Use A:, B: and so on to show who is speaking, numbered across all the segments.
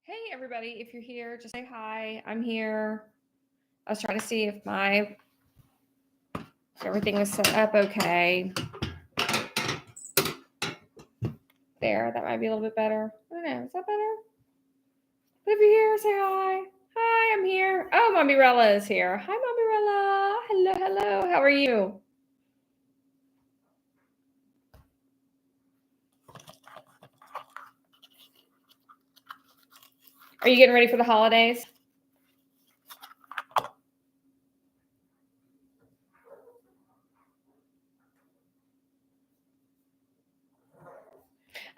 A: Hey, everybody. If you're here, just say hi. I'm here. I was trying to see if everything was set up okay. There, that might be a little bit better. I don't know. Is that better? But if you're here, say hi. Hi, I'm here. Oh, Mommy Rella is here. Hi, Mommy Rella. Hello, hello. How are you? Are you getting ready for the holidays?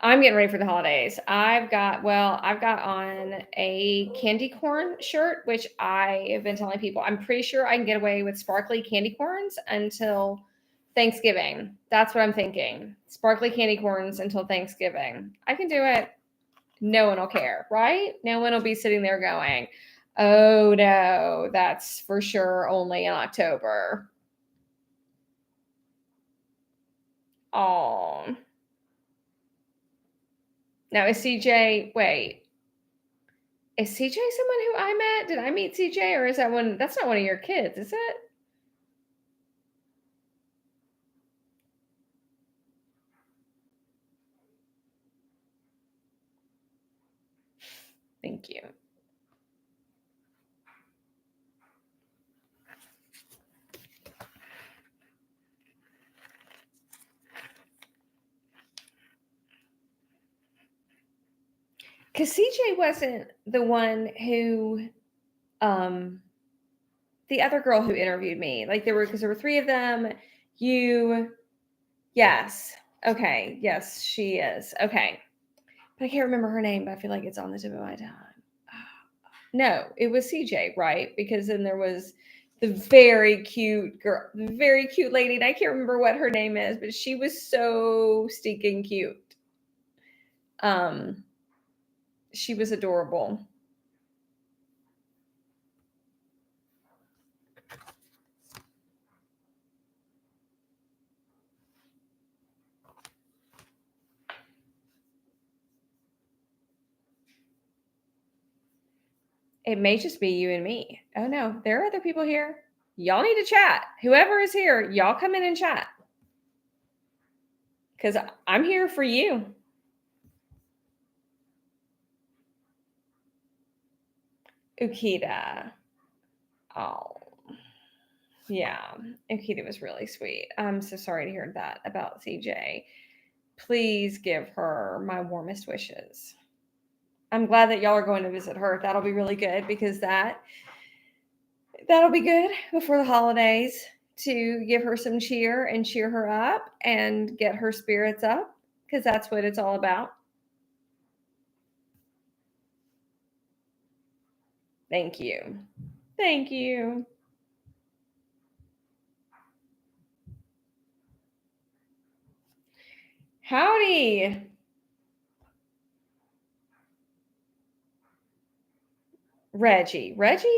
A: I'm getting ready for the holidays. I've got on a candy corn shirt, which I have been telling people. I'm pretty sure I can get away with sparkly candy corns until Thanksgiving. That's what I'm thinking. Sparkly candy corns until Thanksgiving. I can do it. No one will care, right? No one will be sitting there going, "Oh no, that's for sure only in October." Oh. Now is CJ wait. Is CJ someone who I met? Did I meet CJ or is that one? That's not one of your kids, is it? Thank you. Because CJ wasn't the one who, um, the other girl who interviewed me. Like there were three of them. You, yes, okay, yes, she is. Okay, but I can't remember her name. But I feel like it's on the tip of my tongue. No, it was CJ, right? Because then there was the very cute girl, the very cute lady, and I can't remember what her name is, but she was so stinking cute. Um, she was adorable. It may just be you and me. Oh no, there are other people here. Y'all need to chat. Whoever is here, y'all come in and chat. Because I'm here for you. Ukita. Oh, yeah. Ukita was really sweet. I'm so sorry to hear that about CJ. Please give her my warmest wishes. I'm glad that y'all are going to visit her. That'll be really good because that'll be good before the holidays to give her some cheer and cheer her up and get her spirits up because that's what it's all about. Thank you. Thank you. Howdy. Reggie. Reggie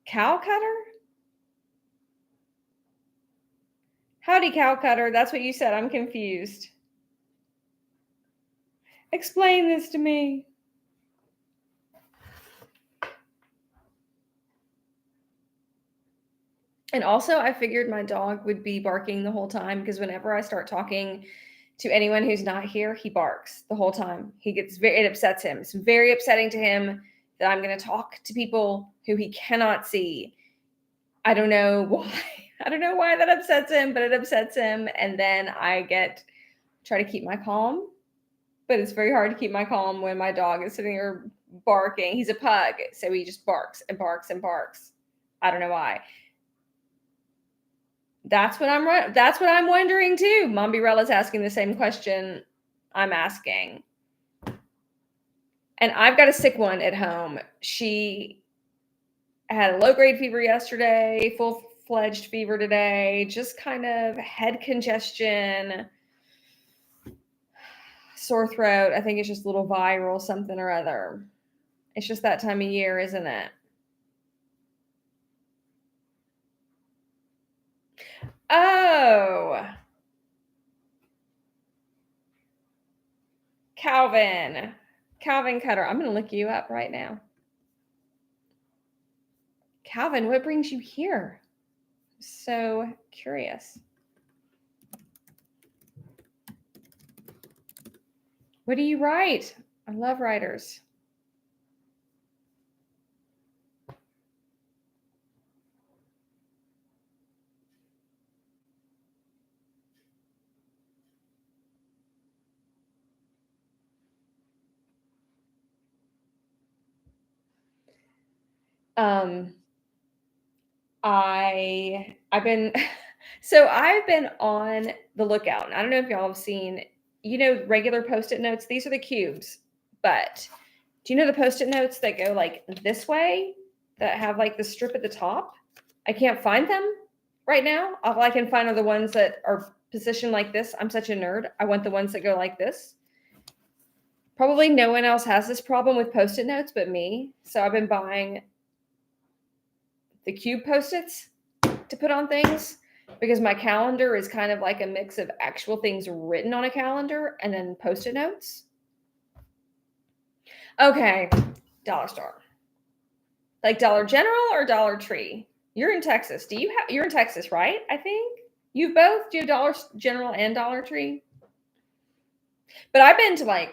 A: Cow Cutter? Howdy, Cow Cutter. That's what you said. I'm confused. Explain this to me. And also, I figured my dog would be barking the whole time because whenever I start talking to anyone who's not here, he barks the whole time. It upsets him. It's very upsetting to him that I'm going to talk to people who he cannot see. I don't know why. I don't know why that upsets him, but it upsets him. And then try to keep my calm. But it's very hard to keep my calm when my dog is sitting there barking. He's a pug, so he just barks and barks and barks. I don't know why. That's what I'm wondering too. Mombirella's asking the same question I'm asking. And I've got a sick one at home. She had a low grade fever yesterday, full-fledged fever today, just kind of head congestion, sore throat. I think it's just a little viral something or other. It's just that time of year, isn't it? Oh, Calvin. Calvin Cutter. I'm going to look you up right now. Calvin, what brings you here? I'm so curious. What do you write? I love writers. I've been so I've been on the lookout. I don't know if y'all have seen, regular post-it notes. These are the cubes, but do you know the post-it notes that go like this way that have like the strip at the top? I can't find them right now. All I can find are the ones that are positioned like this. I'm such a nerd. I want the ones that go like this. Probably no one else has this problem with post-it notes but me. So I've been buying the cube post-its to put on things because my calendar is kind of like a mix of actual things written on a calendar and then post-it notes. Okay, Dollar Store. Like Dollar General or Dollar Tree? You're in Texas. You're in Texas, right? I think you both do Dollar General and Dollar Tree. But I've been to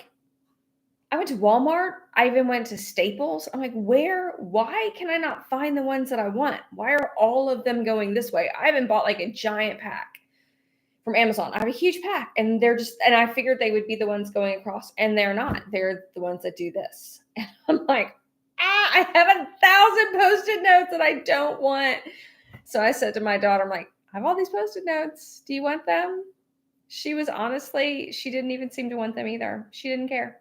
A: I went to Walmart. I even went to Staples. I'm like, why can I not find the ones that I want? Why are all of them going this way? I haven't bought like a giant pack from Amazon. I have a huge pack and and I figured they would be the ones going across and they're not. They're the ones that do this. And I'm like, I have 1,000 post-it notes that I don't want. So I said to my daughter, I'm like, I have all these post-it notes. Do you want them? She didn't even seem to want them either. She didn't care.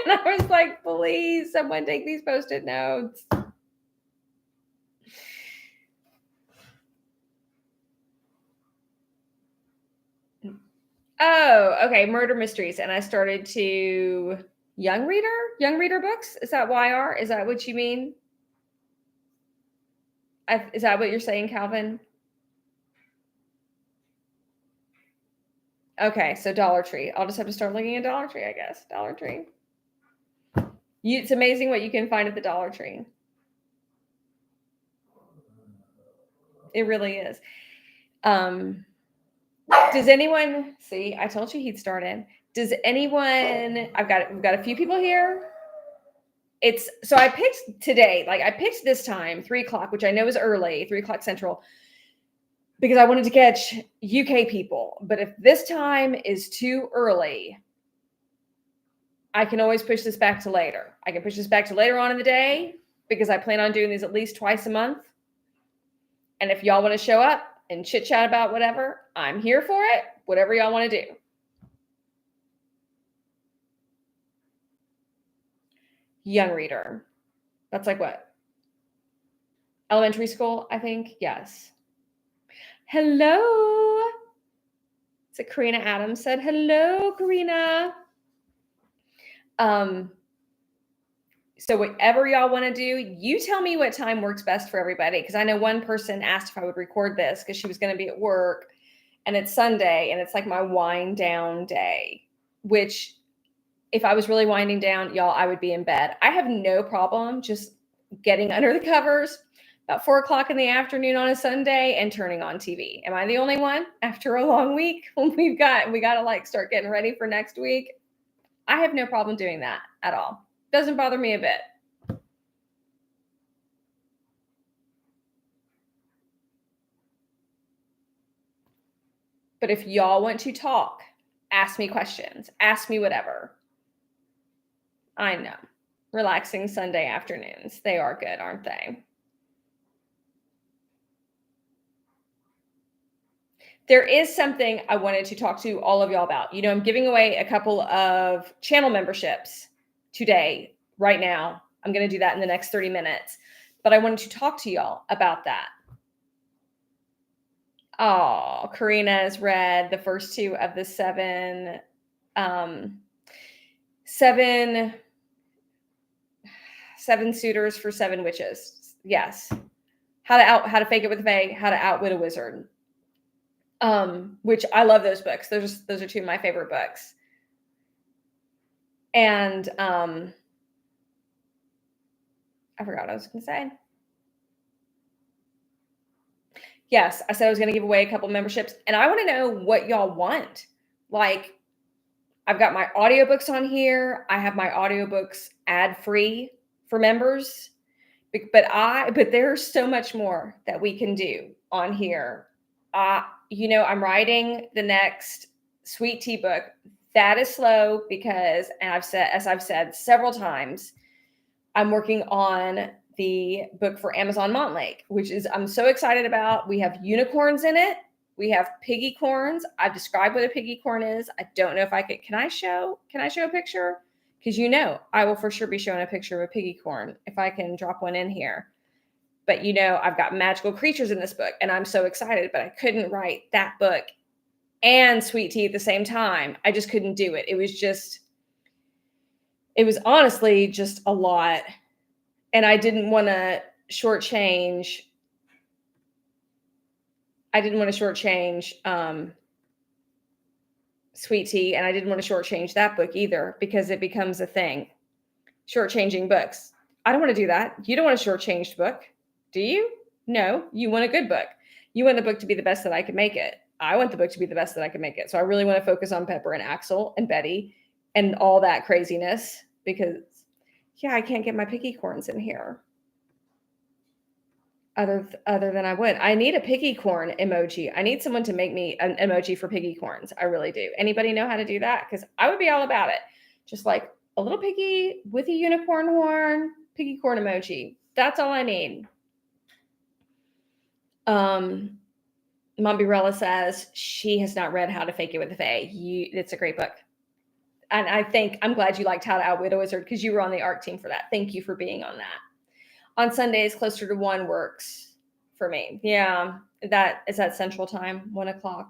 A: And I was like, please, someone take these post-it notes. Oh, okay. Murder mysteries. And I started to young reader books. Is that YR? Is that what you mean? Is that what you're saying, Calvin? Okay. So Dollar Tree. I'll just have to start looking at Dollar Tree, I guess. Dollar Tree. It's amazing what you can find at the Dollar Tree. It really is. Does anyone see? I told you he'd start in. Does anyone? We've got a few people here. So I picked today. I picked this time, 3:00, which I know is early, 3:00 Central, because I wanted to catch UK people. But if this time is too early, I can always push this back to later. I can push this back to later on in the day because I plan on doing these at least twice a month. And if y'all want to show up and chit chat about whatever, I'm here for it. Whatever y'all want to do. Young reader. That's like what? Elementary school, I think. Yes. Hello. So Karina Adams said, hello, Karina. So whatever y'all want to do, you tell me what time works best for everybody. Because I know one person asked if I would record this because she was going to be at work and it's Sunday and it's like my wind down day, which if I was really winding down, y'all, I would be in bed. I have no problem just getting under the covers about 4:00 in the afternoon on a Sunday and turning on TV. Am I the only one after a long week when we got to start getting ready for next week? I have no problem doing that at all. Doesn't bother me a bit. But if y'all want to talk, ask me questions, ask me whatever. I know. Relaxing Sunday afternoons. They are good, aren't they? There is something I wanted to talk to all of y'all about. I'm giving away a couple of channel memberships today, right now. I'm going to do that in the next 30 minutes. But I wanted to talk to y'all about that. Oh, Karina has read the first two of the seven suitors for 7 witches. Yes. How to fake it with a fae, how to outwit a wizard. Which I love those books. Those are two of my favorite books. And I forgot what I was going to say. Yes, I said I was going to give away a couple memberships, and I want to know what y'all want. Like, I've got my audiobooks on here. I have my audiobooks ad-free for members. But there's so much more that we can do on here. I'm writing the next Sweet Tea book. That is slow because, and as I've said several times, I'm working on the book for Amazon Montlake, which is I'm so excited about. We have unicorns in it. We have piggy corns. I've described what a piggy corn is. I don't know if I could. Can I show a picture? Because I will for sure be showing a picture of a piggy corn if I can drop one in here. But I've got magical creatures in this book, and I'm so excited. But I couldn't write that book and Sweet Tea at the same time. I just couldn't do it. It was honestly just a lot. And I didn't want to shortchange. Sweet Tea, and I didn't want to shortchange that book either because it becomes a thing. Shortchanging books. I don't want to do that. You don't want a shortchanged book, do you? No, you want a good book. You want the book to be the best that I can make it. I want the book to be the best that I can make it. So I really want to focus on Pepper and Axel and Betty and all that craziness because, I can't get my piggy corns in here. Other than I would. I need a piggy corn emoji. I need someone to make me an emoji for piggy corns. I really do. Anybody know how to do that? Because I would be all about it. Just like a little piggy with a unicorn horn, piggy corn emoji. That's all I need. Mombirella says she has not read How to Fake It with the Fae. It's a great book. And I'm glad you liked How to Outwit a Wizard because you were on the ARC team for that. Thank you for being on that. On Sundays, closer to 1 works for me. Yeah, that Central Time, 1:00.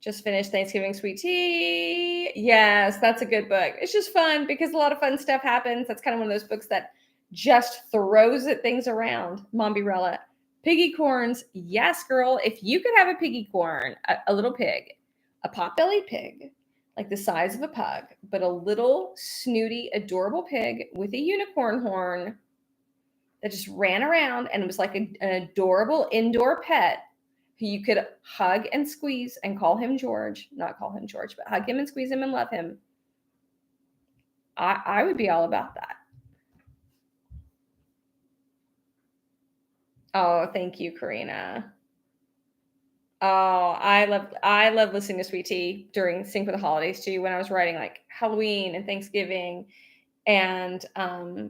A: Just finished Thanksgiving Sweet Tea. Yes, that's a good book. It's just fun because a lot of fun stuff happens. That's kind of one of those books that just throws things around. Mombirella. Piggy corns. Yes, girl. If you could have a piggy corn, a little pig, a pot-bellied pig, like the size of a pug, but a little snooty, adorable pig with a unicorn horn that just ran around and was like an adorable indoor pet who you could hug and squeeze and call him George. Not call him George, but hug him and squeeze him and love him. I would be all about that. Oh, thank you, Karina. Oh, I love listening to Sweet Tea during Sing for the Holidays too. When I was writing like Halloween and Thanksgiving and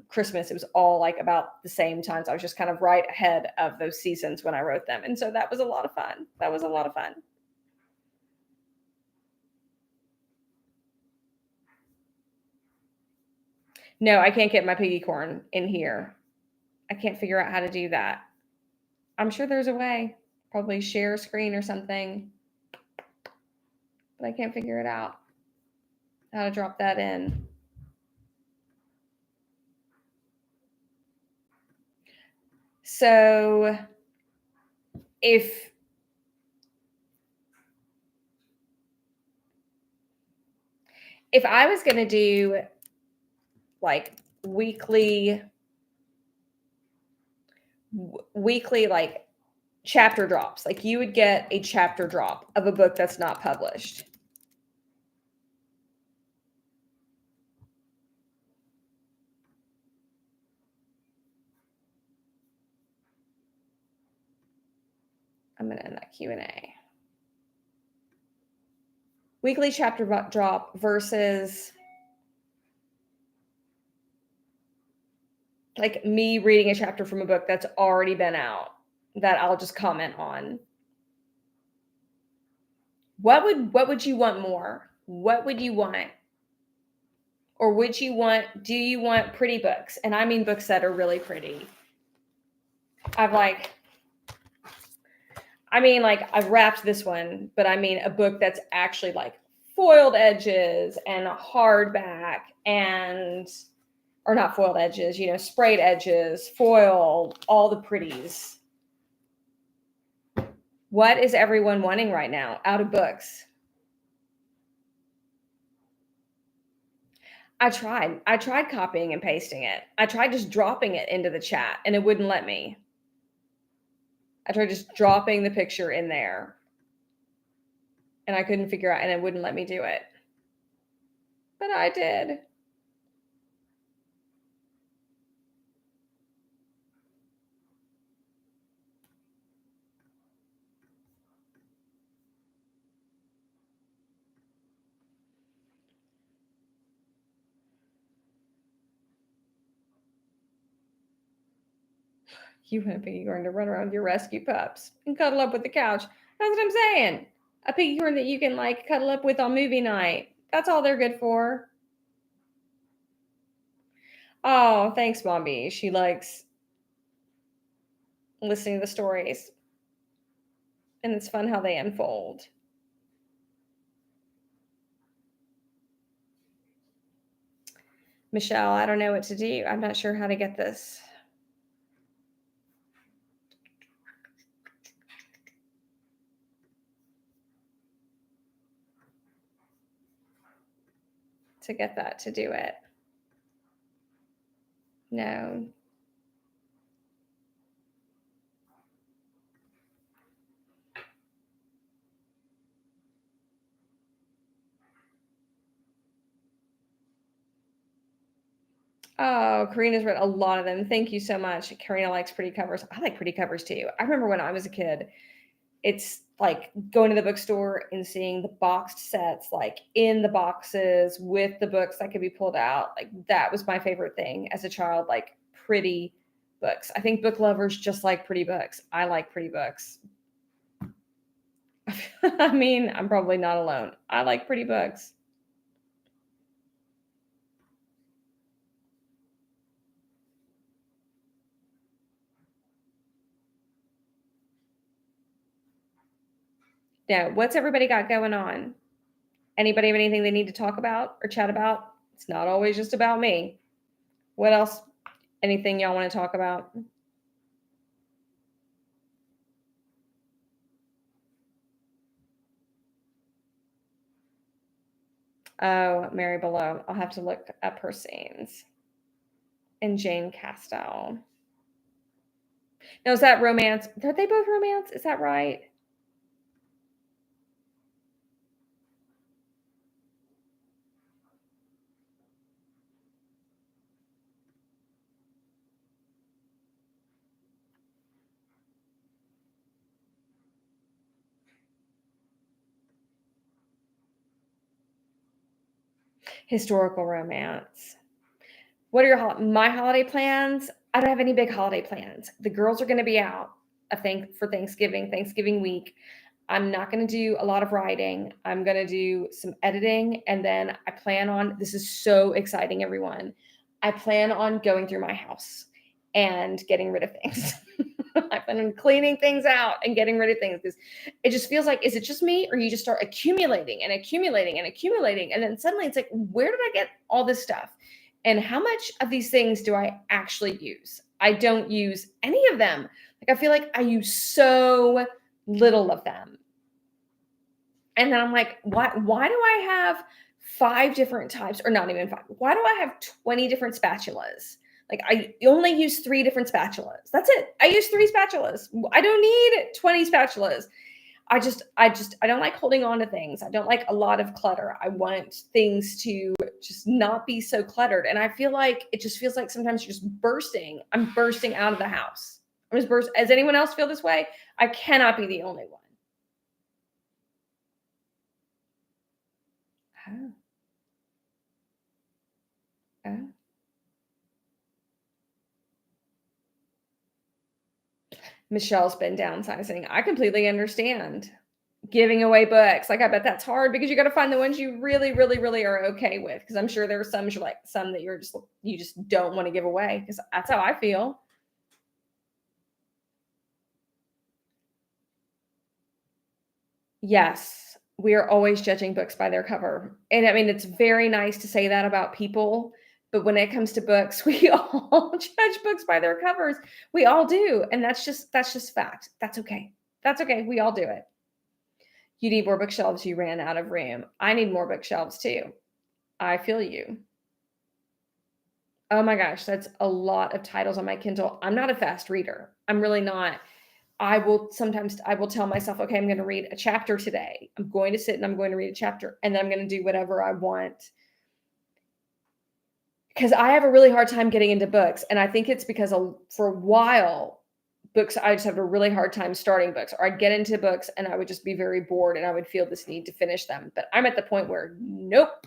A: Christmas, it was all like about the same times. I was just kind of right ahead of those seasons when I wrote them, and so that was a lot of fun. No, I can't get my piggy corn in here. I can't figure out how to do that. I'm sure there's a way. Probably share screen or something, but I can't figure it out. How to drop that in. So if I was going to do like weekly like chapter drops, like you would get a chapter drop of a book that's not published. I'm going to end that Q&A. Weekly chapter drop versus like me reading a chapter from a book that's already been out that I'll just comment on. What would you want more? What would you want? Or do you want pretty books? And I mean books that are really pretty. I've wrapped this one, but I mean a book that's actually like foiled edges and hardback or not foiled edges, sprayed edges, foil, all the pretties. What is everyone wanting right now out of books? I tried copying and pasting it. I tried just dropping it into the chat and it wouldn't let me. I tried just dropping the picture in there and I couldn't figure out and it wouldn't let me do it. But I did. You want a piggy unicorn to run around with your rescue pups and cuddle up with the couch. That's what I'm saying. A piggy unicorn that you can like cuddle up with on movie night. That's all they're good for. Oh, thanks, Mommy. She likes listening to the stories. And it's fun how they unfold. Michelle, I don't know what to do. I'm not sure how to get this. To get that to do it. No. Oh, Karina's read a lot of them. Thank you so much. Karina likes pretty covers. I like pretty covers too. I remember when I was a kid, it's like going to the bookstore and seeing the boxed sets, like in the boxes with the books that could be pulled out. Like that was my favorite thing as a child, like pretty books. I think book lovers just like pretty books. I like pretty books. I mean, I'm probably not alone. I like pretty books. Now, what's everybody got going on? Anybody have anything they need to talk about or chat about? It's not always just about me. What else? Anything y'all want to talk about? Oh, Mary Below. I'll have to look up her scenes. And Jane Castell. Now, is that romance? Are they both romance? Is that right? Historical romance. What are my holiday plans? I don't have any big holiday plans. The girls are going to be out, I think, for Thanksgiving week. I'm not going to do a lot of writing. I'm going to do some editing. And then I plan on, this is so exciting, everyone. I plan on going through my house and getting rid of things. I plan on cleaning things out and getting rid of things because it just feels like, is it just me or you just start accumulating and accumulating and accumulating? And then suddenly it's like, where did I get all this stuff? And how much of these things do I actually use? I don't use any of them. Like, I feel like I use so little of them. And then I'm like, why do I have 5 different types, or not even 5? Why do I have 20 different spatulas? Like, I only use 3 different spatulas. That's it. I use 3 spatulas. I don't need 20 spatulas. I don't like holding on to things. I don't like a lot of clutter. I want things to just not be so cluttered. And I feel like it just feels like sometimes you're just bursting. I'm bursting out of the house. I'm just burst. Does anyone else feel this way? I cannot be the only one. Oh. Oh. Michelle's been downsizing. I completely understand. Giving away books. Like, I bet that's hard because you got to find the ones you really, really, really are okay with. Because I'm sure there are some you're like some that you just don't want to give away. Because that's how I feel. Yes, we are always judging books by their cover. And I mean, it's very nice to say that about people, but when it comes to books, we all judge books by their covers. We all do. And that's just fact. That's okay. That's okay. We all do it. You need more bookshelves. You ran out of room. I need more bookshelves too. I feel you. Oh my gosh, that's a lot of titles on my Kindle. I'm not a fast reader. I'm really not. I will tell myself, okay, I'm going to read a chapter today. I'm going to sit and I'm going to read a chapter, and then I'm going to do whatever I want. Because I have a really hard time getting into books, and I think it's because for a while, books I just have a really hard time starting books, or I'd get into books and I would just be very bored and I would feel this need to finish them. But I'm at the point where nope,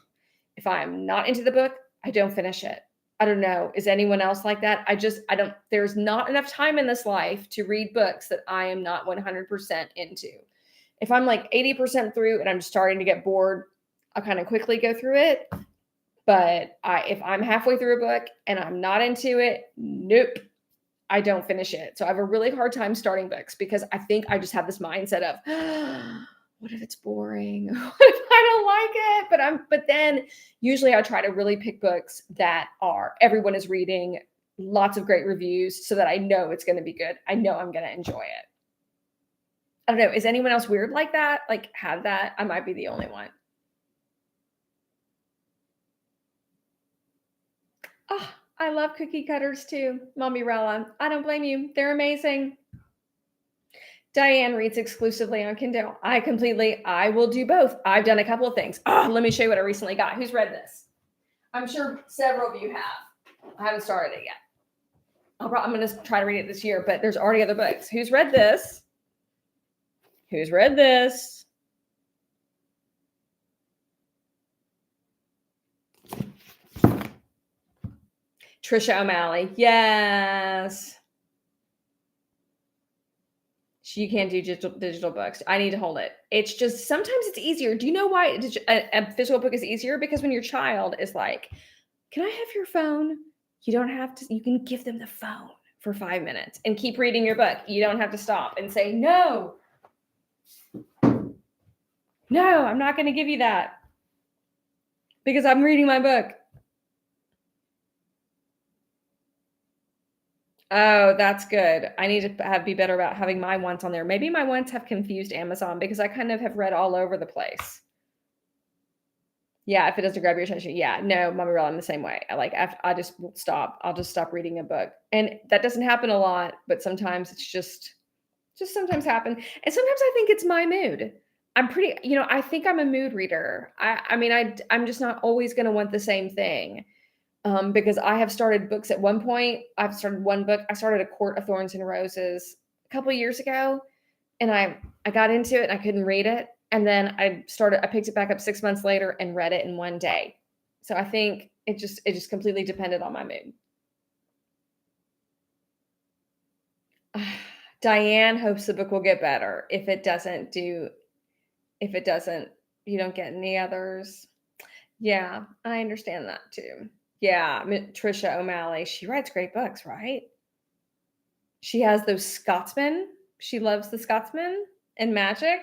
A: if I'm not into the book, I don't finish it. I don't know. Is anyone else like that? I don't, there's not enough time in this life to read books that I am not 100% into. If I'm like 80% through and I'm starting to get bored, I'll kind of quickly go through it. But if I'm halfway through a book and I'm not into it, nope, I don't finish it. So I have a really hard time starting books because I think I just have this mindset of, what if it's boring? What if I don't like it? But then usually I try to really pick books that are everyone is reading, lots of great reviews, so that I know it's going to be good. I know I'm going to enjoy it. I don't know. Is anyone else weird like that? Like have that? I might be the only one. Oh, I love cookie cutters too, Mommy Rella. I don't blame you. They're amazing. Diane reads exclusively on Kindle. I will do both. I've done a couple of things. Oh, let me show you what I recently got. Who's read this? I'm sure several of you have. I haven't started it yet. I'm going to try to read it this year, but there's already other books. Who's read this? Who's read this? Trisha O'Malley. Yes. You can't do digital books. I need to hold it. It's just sometimes it's easier. Do you know why a physical book is easier? Because when your child is like, "Can I have your phone?" You don't have to. You can give them the phone for 5 minutes and keep reading your book. You don't have to stop and say, "No, no, I'm not going to give you that because I'm reading my book." Oh, that's good. I need to be better about having my wants on there. Maybe my wants have confused Amazon because I kind of have read all over the place. Yeah, if it doesn't grab your attention. Yeah, no, Mommy Rella, I'm the same way. I just will stop. I'll just stop reading a book. And that doesn't happen a lot, but sometimes it's just sometimes happen. And sometimes I think it's my mood. I'm pretty, I think I'm a mood reader. I mean, I'm just not always going to want the same thing. Because I have started books at one point. I've started one book. I started A Court of Thorns and Roses a couple of years ago, and I got into it and I couldn't read it. And then I picked it back up 6 months later and read it in one day. So I think it just completely depended on my mood. Diane hopes the book will get better. If it doesn't, you don't get any others. Yeah, I understand that too. Yeah, Trisha O'Malley, she writes great books, right? She has those Scotsmen. She loves the Scotsmen and magic.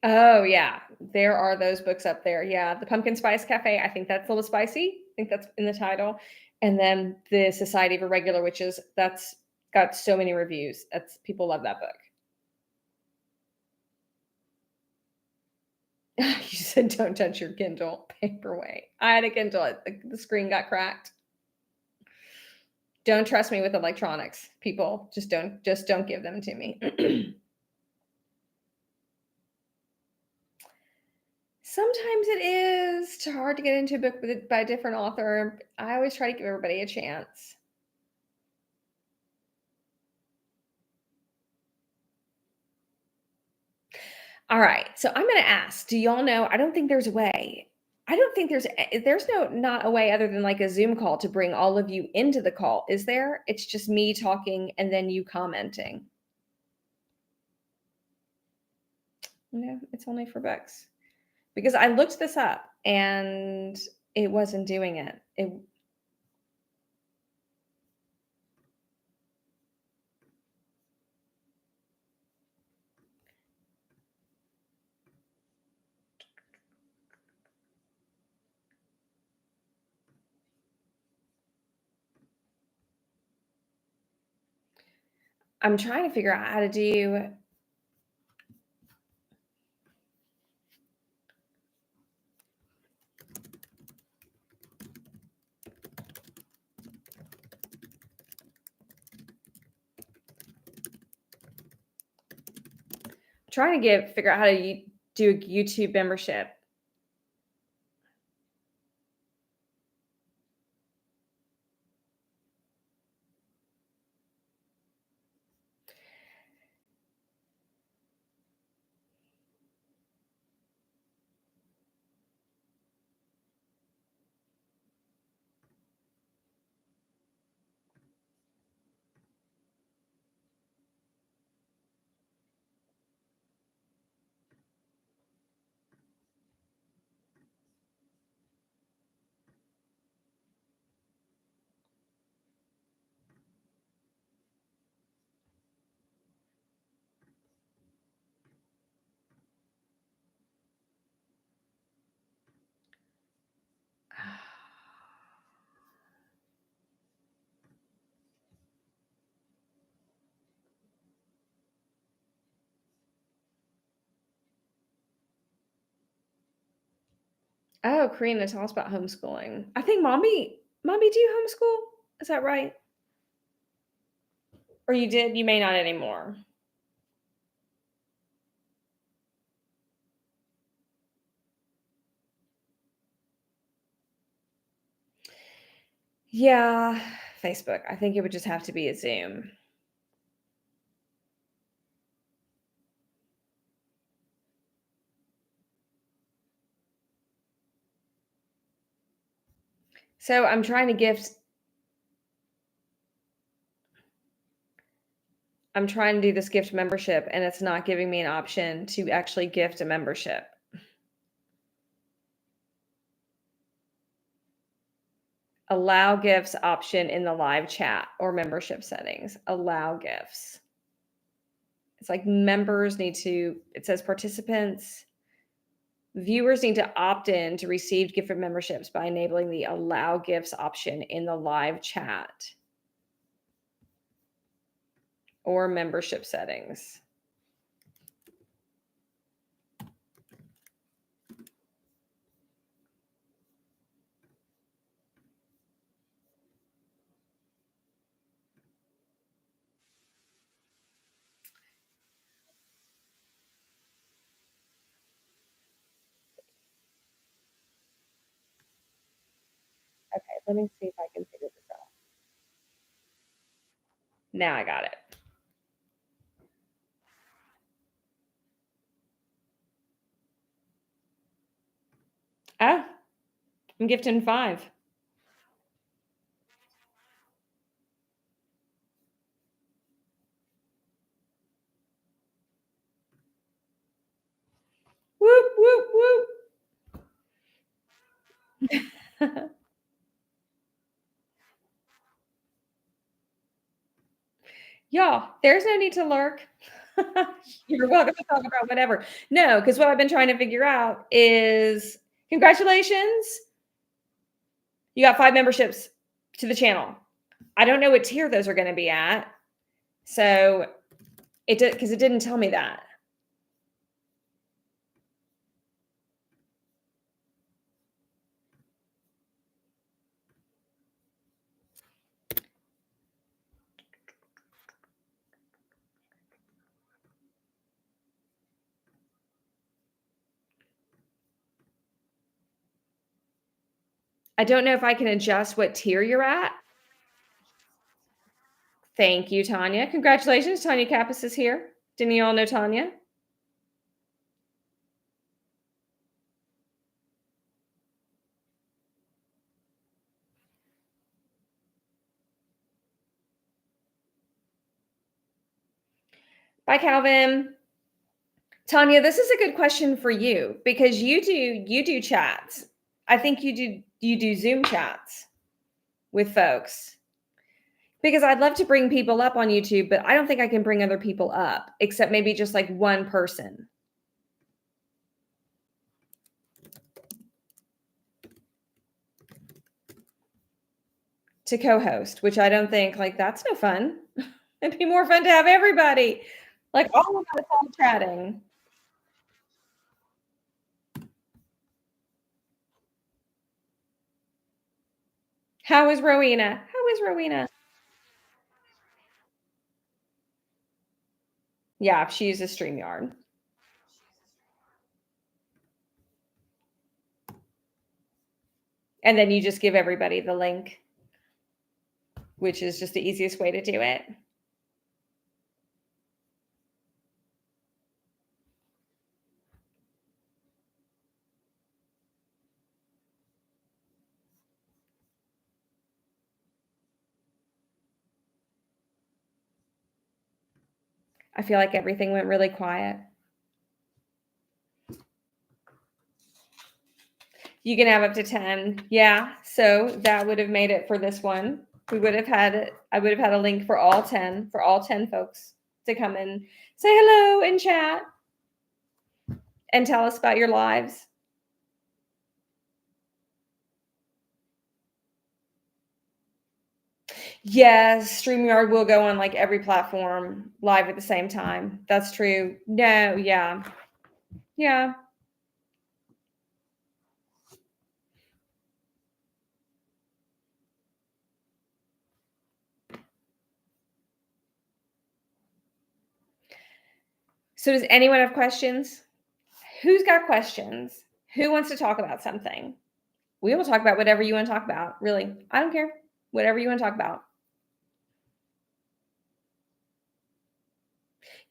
A: Oh, yeah. There are those books up there. Yeah, The Pumpkin Spice Cafe, I think that's a little spicy. I think that's in the title. And then The Society of Irregular Witches, that's got so many reviews. People love that book. You said don't touch your Kindle paperweight. I had a Kindle. The screen got cracked. Don't trust me with electronics, people. Just don't give them to me. Sometimes it is too hard to get into a book by a different author. I always try to give everybody a chance. All right. So I'm going to ask, do y'all know? I don't think there's a way. I don't think there's not a way other than like a Zoom call to bring all of you into the call. Is there? It's just me talking and then you commenting. No, it's only for books. Because I looked this up and it wasn't doing it. I'm trying to figure out how to do. trying to figure out how to do a YouTube membership. Oh, Karina, tell us about homeschooling. I think mommy, do you homeschool? Is that right? Or you did? You may not anymore. Yeah, Facebook. I think it would just have to be a Zoom. So I'm trying to gift I'm trying to do this gift membership and it's not giving me an option to actually gift a membership. Allow gifts option in the live chat or membership settings. Allow gifts. It's like members need to, it says participants, viewers need to opt in to receive gift memberships by enabling the allow gifts option in the live chat or membership settings. Okay, let me see if I can figure this out. Now I got it. Ah, I'm gifting 5. Whoop, whoop, whoop. Y'all, there's no need to lurk. You're welcome to talk about whatever. No, because what I've been trying to figure out is congratulations. You got 5 memberships to the channel. I don't know what tier those are going to be at. So it did because it didn't tell me that. I don't know if I can adjust what tier you're at. Thank you, Tanya. Congratulations. Tanya Kappas is here. Didn't you all know Tanya? Bye, Calvin. Tanya, this is a good question for you because you do chats. I think you do Zoom chats with folks. Because I'd love to bring people up on YouTube, but I don't think I can bring other people up except maybe just like one person to co-host, which I don't think like that's no fun. It'd be more fun to have everybody like all of us all chatting. How is Rowena? How is Rowena? Yeah, she uses StreamYard. And then you just give everybody the link, which is just the easiest way to do it. I feel like everything went really quiet. You can have up to 10. Yeah. So that would have made it for this one. I would have had a link for all 10 folks to come and say hello and chat and tell us about your lives. Yes, StreamYard will go on like every platform live at the same time. That's true. No, yeah. Yeah. So does anyone have questions? Who's got questions? Who wants to talk about something? We will talk about whatever you want to talk about. Really. I don't care. Whatever you want to talk about.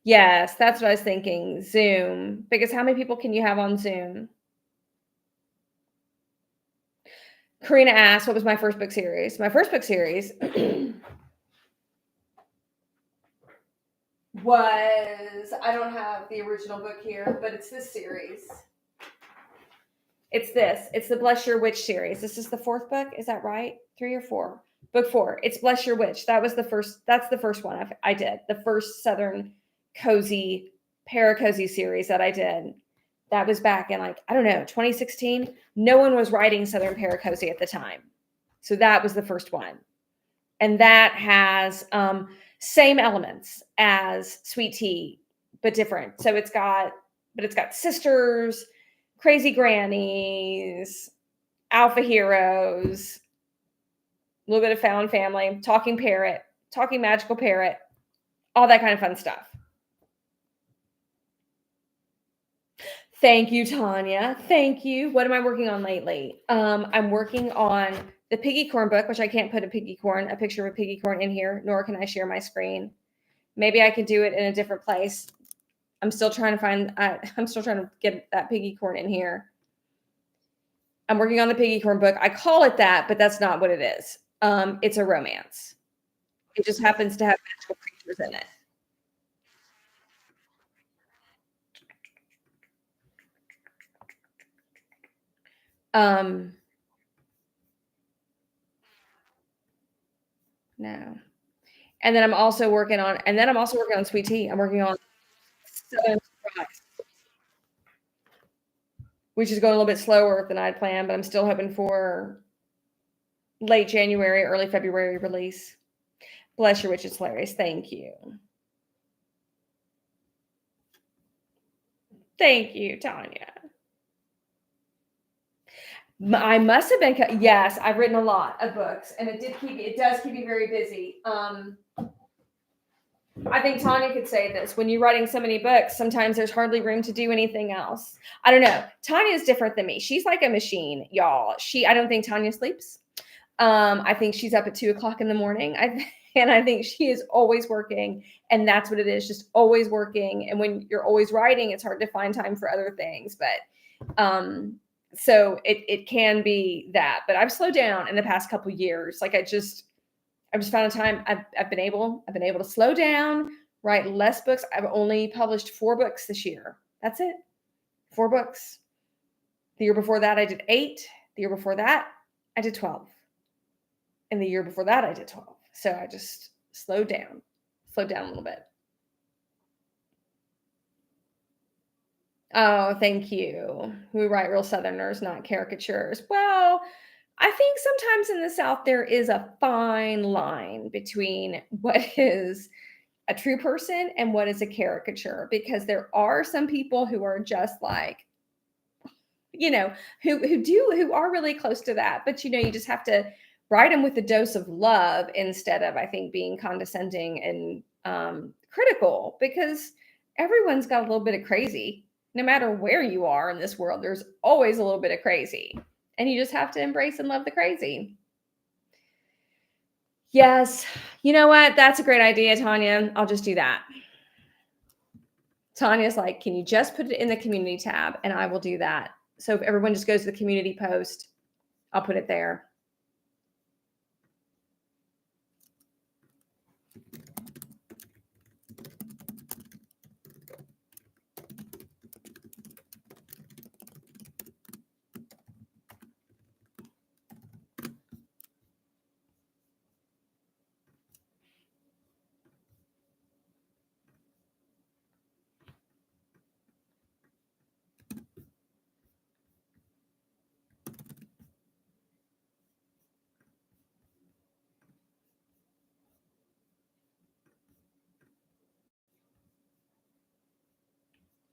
A: Yes, that's what I was thinking. Zoom. Because how many people can you have on Zoom? Karina asked, what was my first book series? My first book series was, I don't have the original book here, but it's this series. It's this. It's the Bless Your Witch series. This is the fourth book. Is that right? 3 or 4? Book 4. It's Bless Your Witch. That was the first. That's the first one I did. The first Southern cozy, paracozy series that I did. That was back in like, I don't know, 2016. No one was writing Southern paracozy at the time. So that was the first one. And that has same elements as Sweet Tea, but different. So it's got sisters, crazy grannies, alpha heroes, a little bit of found family, talking parrot, talking magical parrot, all that kind of fun stuff. Thank you, Tanya. Thank you. What am I working on lately? I'm working on the piggy corn book, which I can't put a picture of a piggy corn in here, nor can I share my screen. Maybe I could do it in a different place. I'm still trying to get that piggy corn in here. I'm working on the piggy corn book. I call it that, but that's not what it is. It's a romance. It just happens to have magical creatures in it. No. And then I'm also working on Sweet Tea. I'm working on Southern Surprise, which is going a little bit slower than I'd planned, but I'm still hoping for late January, early February release. Bless Your Witch is hilarious. Thank you. Thank you, Tanya. I must have been, yes, I've written a lot of books and it does keep me very busy. I think Tanya could say this. When you're writing so many books, sometimes there's hardly room to do anything else. I don't know. Tanya is different than me. She's like a machine, y'all. I don't think Tanya sleeps. I think she's up at 2:00 in the morning. And I think she is always working. And that's what it is, just always working. And when you're always writing, it's hard to find time for other things. But so it can be that. But I've slowed down in the past couple of years. Like I've just found a time I've been able to slow down, write less books. I've only published 4 books this year. That's it. 4 books. The year before that, I did 8. The year before that, I did 12. And the year before that, I did 12. So I just slowed down a little bit. Oh, thank you. We write real Southerners, not caricatures. Well, I think sometimes in the South, there is a fine line between what is a true person and what is a caricature, because there are some people who are just like, who are really close to that. But, you just have to write them with a dose of love instead of, I think, being condescending and critical, because everyone's got a little bit of crazy. No matter where you are in this world, there's always a little bit of crazy. And you just have to embrace and love the crazy. Yes. You know what? That's a great idea, Tanya. I'll just do that. Tanya's like, can you just put it in the community tab? And I will do that. So if everyone just goes to the community post, I'll put it there.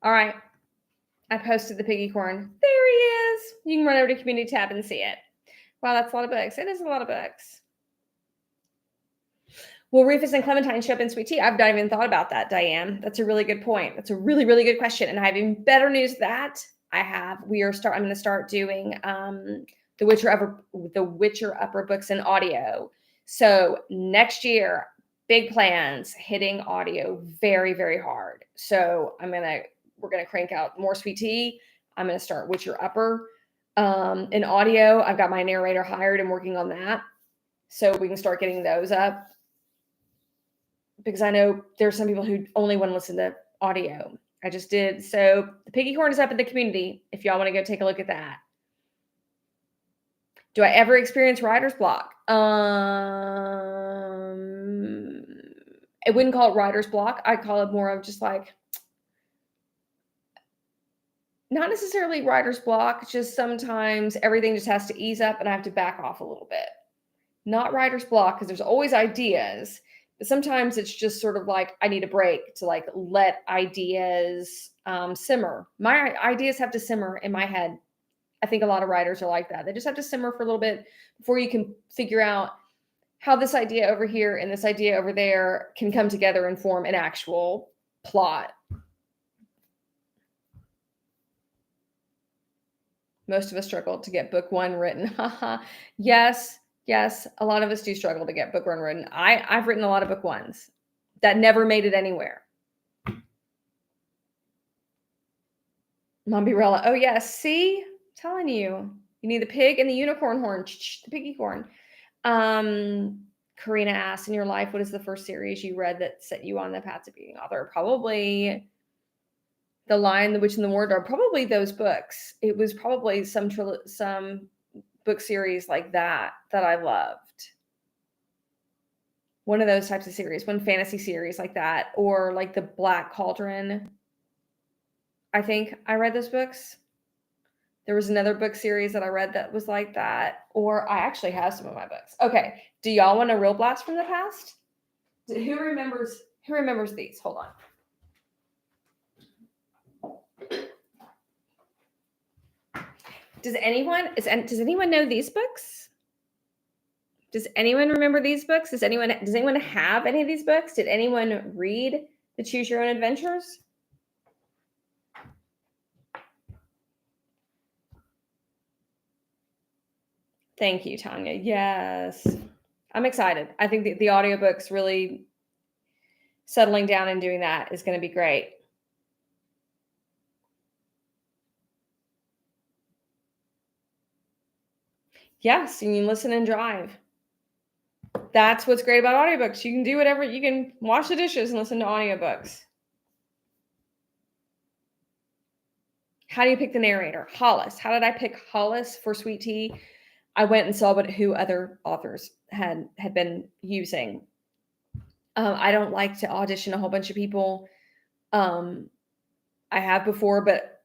A: All right. I posted the piggy corn. There he is. You can run over to community tab and see it. Wow, that's a lot of books. It is a lot of books. Will Rufus and Clementine show up in Sweet Tea? I've not even thought about that, Diane. That's a really good point. That's a really, really good question. And I have even better news that I'm going to start doing the Witcher Upper books in audio. So next year, big plans, hitting audio very, very hard. So we're gonna crank out more Sweet Tea. I'm gonna start Witcher Upper in audio. I've got my narrator hired and working on that, so we can start getting those up. Because I know there's some people who only want to listen to audio. I just did. So the piggy corn is up in the community if y'all want to go take a look at that. Do I ever experience writer's block? I wouldn't call it writer's block. I call it more of just like, not necessarily writer's block, just sometimes everything just has to ease up and I have to back off a little bit. Not writer's block, because there's always ideas. But sometimes it's just sort of like I need a break to like let ideas simmer. My ideas have to simmer in my head. I think a lot of writers are like that. They just have to simmer for a little bit before you can figure out how this idea over here and this idea over there can come together and form an actual plot. Most of us struggle to get book one written. Yes. Yes, a lot of us do struggle to get book one written. I've written a lot of book ones that never made it anywhere. Mombirella. Oh yes, see? I'm telling you. You need the pig and the unicorn horn. The piggy corn. Karina asked, in your life, what is the first series you read that set you on the path to being an author? Probably The Lion, the Witch, and the Wardrobe. Probably those books. It was probably some book series like that I loved. One of those types of series, one fantasy series like that, or like the Black Cauldron. I think I read those books. There was another book series that I read that was like that, or I actually have some of my books. Okay, do y'all want a real blast from the past? Who remembers these? Hold on. Does anyone know these books? Does anyone remember these books? Does anyone have any of these books? Did anyone read the Choose Your Own Adventures? Thank you, Tanya. Yes. I'm excited. I think the audiobooks really settling down and doing that is going to be great. Yes, you can listen and drive. That's what's great about audiobooks. You can do whatever. You can wash the dishes and listen to audiobooks. How do you pick the narrator? Hollis. How did I pick Hollis for Sweet Tea? I went and saw who other authors had been using. I don't like to audition a whole bunch of people. I have before, but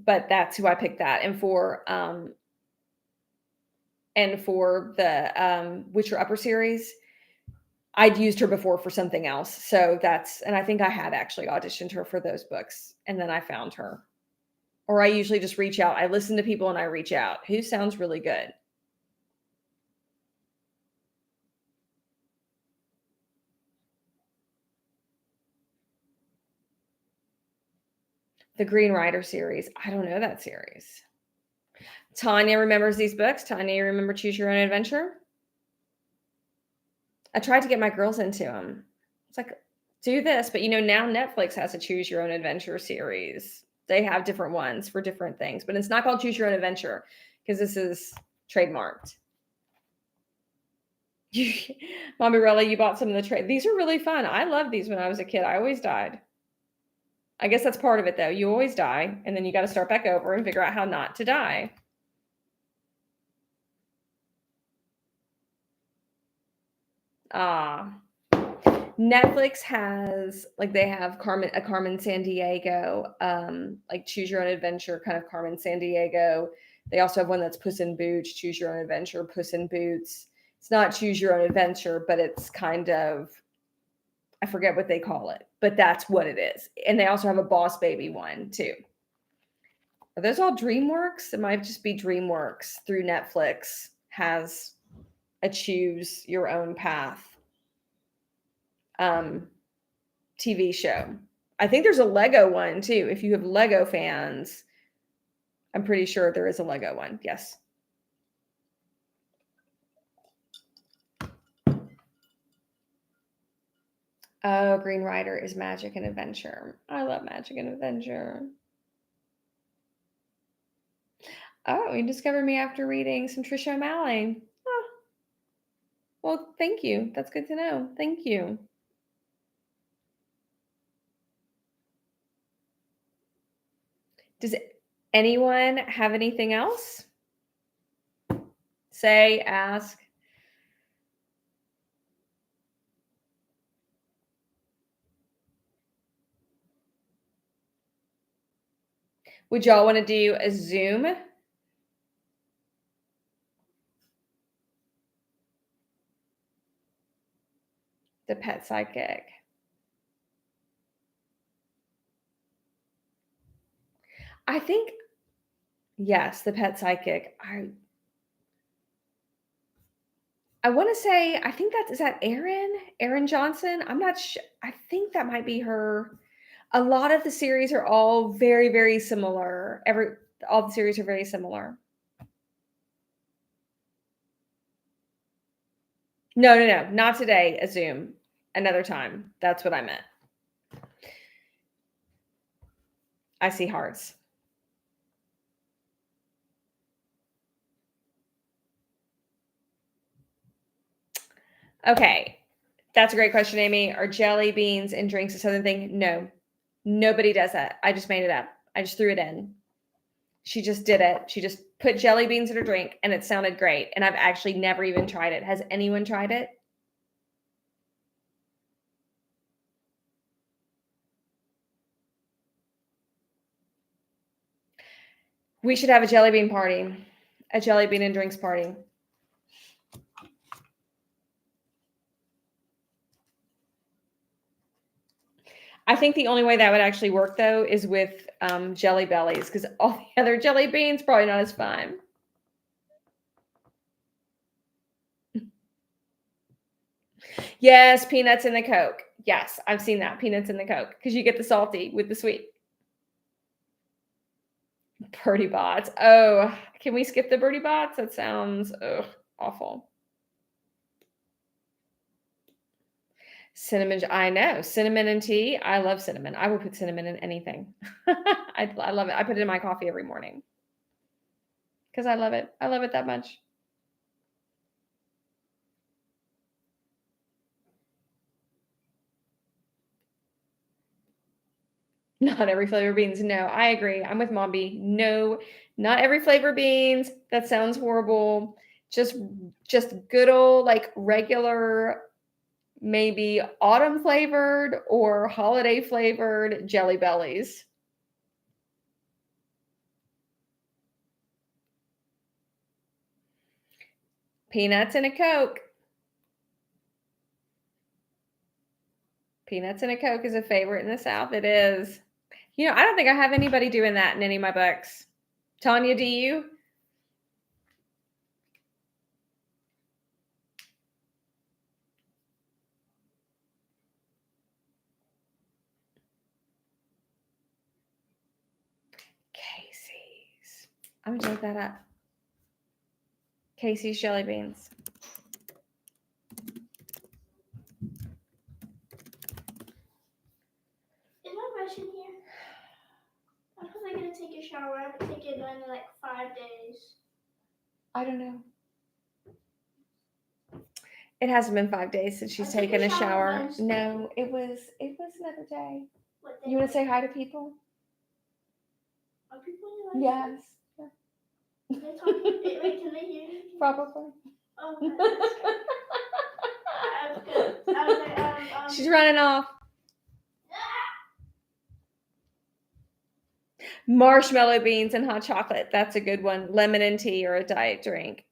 A: that's who I picked that. And for the Witcher Upper series, I'd used her before for something else. So and I think I had actually auditioned her for those books, and then I found her. Or I usually just reach out. I listen to people and I reach out. Who sounds really good? The Green Rider series. I don't know that series. Tanya remembers these books. Tanya, you remember Choose Your Own Adventure? I tried to get my girls into them. It's like, do this, but now Netflix has a Choose Your Own Adventure series. They have different ones for different things, but it's not called Choose Your Own Adventure because this is trademarked. Mommy Rella, you bought some of the trade. These are really fun. I loved these when I was a kid. I always died. I guess that's part of it, though. You always die, and then you got to start back over and figure out how not to die. Netflix has they have Carmen Sandiego, like Choose Your Own Adventure, kind of Carmen Sandiego. They also have one that's Puss in Boots, Choose Your Own Adventure, Puss in Boots. It's not Choose Your Own Adventure, but it's kind of, I forget what they call it, but that's what it is. And they also have a Boss Baby one too. Are those all DreamWorks? It might just be DreamWorks through Netflix has a Choose Your Own Path TV show. I think there's a Lego one too. If you have Lego fans, I'm pretty sure there is a Lego one. Yes. Oh, Green Rider is magic and adventure. I love magic and adventure. Oh, you discovered me after reading some Trisha O'Malley. Oh. Well, thank you. That's good to know. Thank you. Does anyone have anything else? Say, ask. Would y'all want to do a Zoom? The Pet Psychic. I think, yes, the Pet Psychic. I want to say, I think is that Erin Johnson? I'm not sure. I think that might be her. A lot of the series are all very, very similar. All the series are very similar. No, not today. A Zoom, another time. That's what I meant. I see hearts. Okay, that's a great question, Amy. Are jelly beans in drinks a Southern thing? No, nobody does that. I just made it up. I just threw it in. She just did it. She just put jelly beans in her drink and it sounded great. And I've actually never even tried it. Has anyone tried it? We should have a jelly bean party, a jelly bean and drinks party. I think the only way that would actually work though is with Jelly Bellies because all the other jelly beans probably not as fun. Yes, peanuts in the Coke. Yes, I've seen that. Peanuts in the Coke because you get the salty with the sweet. Birdie Bots. Oh, can we skip the Birdie Bots? That sounds awful. Cinnamon. I know. Cinnamon and tea. I love cinnamon. I will put cinnamon in anything. I love it. I put it in my coffee every morning because I love it. I love it that much. Not every flavor of beans. No, I agree. I'm with Mombi. No, not every flavor of beans. That sounds horrible. Just good old like regular, maybe autumn flavored or holiday flavored Jelly Bellies. Peanuts and a Coke. Peanuts and a Coke is a favorite in the South. It is. I don't think I have anybody doing that in any of my books. Tanya, do you? Casey's. I'm gonna look that up. Casey's jelly beans.
B: Is my brush in here? I'm probably gonna take a shower. I haven't taken one in like 5 days.
A: I don't know. It hasn't been 5 days since she's taken a shower.
B: Wednesday.
A: No, it was another day.
B: What day?
A: You want to say hi to people?
B: Are people in the
A: Yes.
B: They're talking. Wait, can they hear you?
A: Probably.
B: Oh, good.
A: She's running off. Marshmallow beans and hot chocolate. That's a good one. Lemon and tea or a diet drink.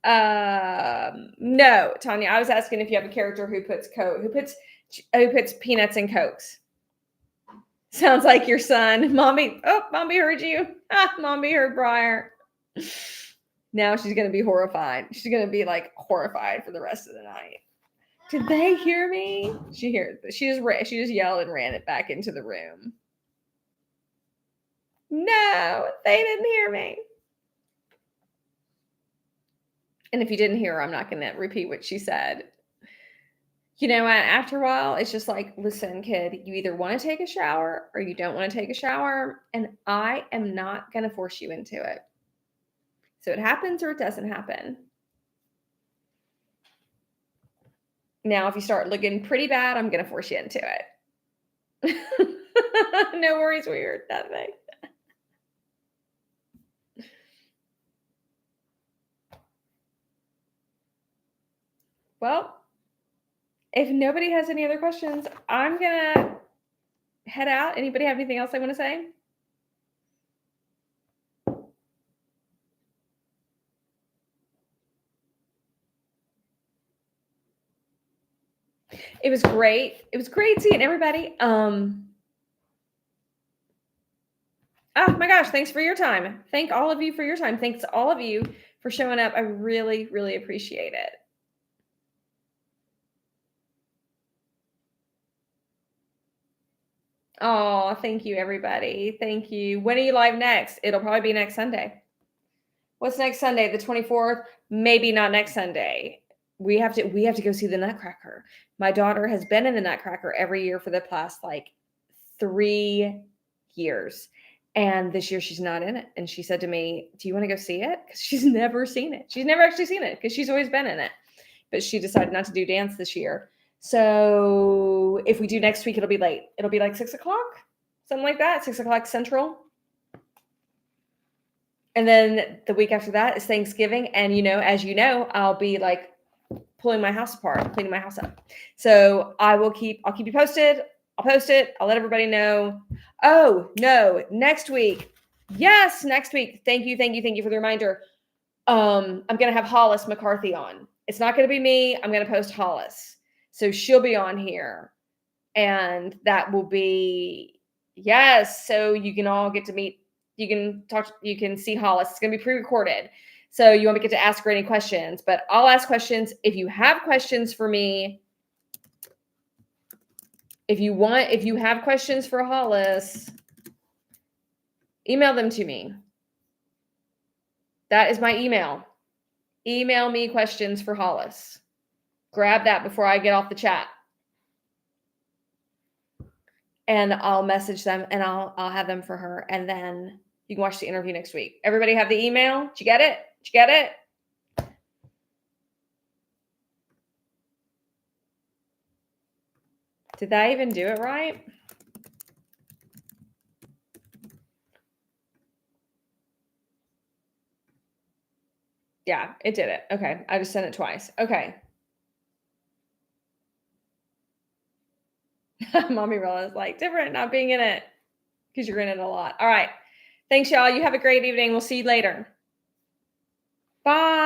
A: No, Tanya. I was asking if you have a character who puts peanuts in Cokes. Sounds like your son. Mommy heard you. Mommy heard Briar. Now she's going to be horrified. She's going to be like horrified for the rest of the night. Did they hear me? She just yelled and ran it back into the room. No, they didn't hear me. And if you didn't hear her, I'm not going to repeat what she said. You know what? After a while, it's just like, listen, kid, you either want to take a shower or you don't want to take a shower. And I am not going to force you into it. So it happens or it doesn't happen. Now, if you start looking pretty bad, I'm going to force you into it. No worries, weird. Nothing. Well, if nobody has any other questions, I'm going to head out. Anybody have anything else they want to say? It was great. It was great seeing everybody. Oh my gosh, thanks for your time. Thank all of you for your time. Thanks to all of you for showing up. I really, really appreciate it. Oh, thank you, everybody. Thank you. When are you live next? It'll probably be next Sunday. What's next Sunday? The 24th? Maybe not next Sunday. We have to go see the Nutcracker. My daughter has been in the Nutcracker every year for the past like 3 years. And this year she's not in it. And she said to me, do you want to go see it? Because she's never seen it. She's never actually seen it because she's always been in it. But she decided not to do dance this year. So if we do next week, it'll be late. It'll be like 6 o'clock, something like that, 6 o'clock Central. And then the week after that is Thanksgiving. And, as you know, I'll be like pulling my house apart, cleaning my house up. So I'll keep you posted. I'll post it. I'll let everybody know. Oh, no, next week. Yes, next week. Thank you for the reminder. I'm going to have Hollis McCarthy on. It's not going to be me. I'm going to post Hollis. So she'll be on here. And that will be, yes. So you can all get to meet. You can talk. You can see Hollis. It's going to be pre-recorded. So you won't get to ask her any questions. But I'll ask questions. If you have questions for me, if you have questions for Hollis, email them to me. That is my email. Email me questions for Hollis. Grab that before I get off the chat. And I'll message them and I'll have them for her. And then you can watch the interview next week. Everybody have the email? Did you get it? Did you get it? Did I even do it right? Yeah, it did it. Okay. I just sent it twice. Okay. Mommy Rella's like, different not being in it because you're in it a lot. All right. Thanks, y'all. You have a great evening. We'll see you later. Bye.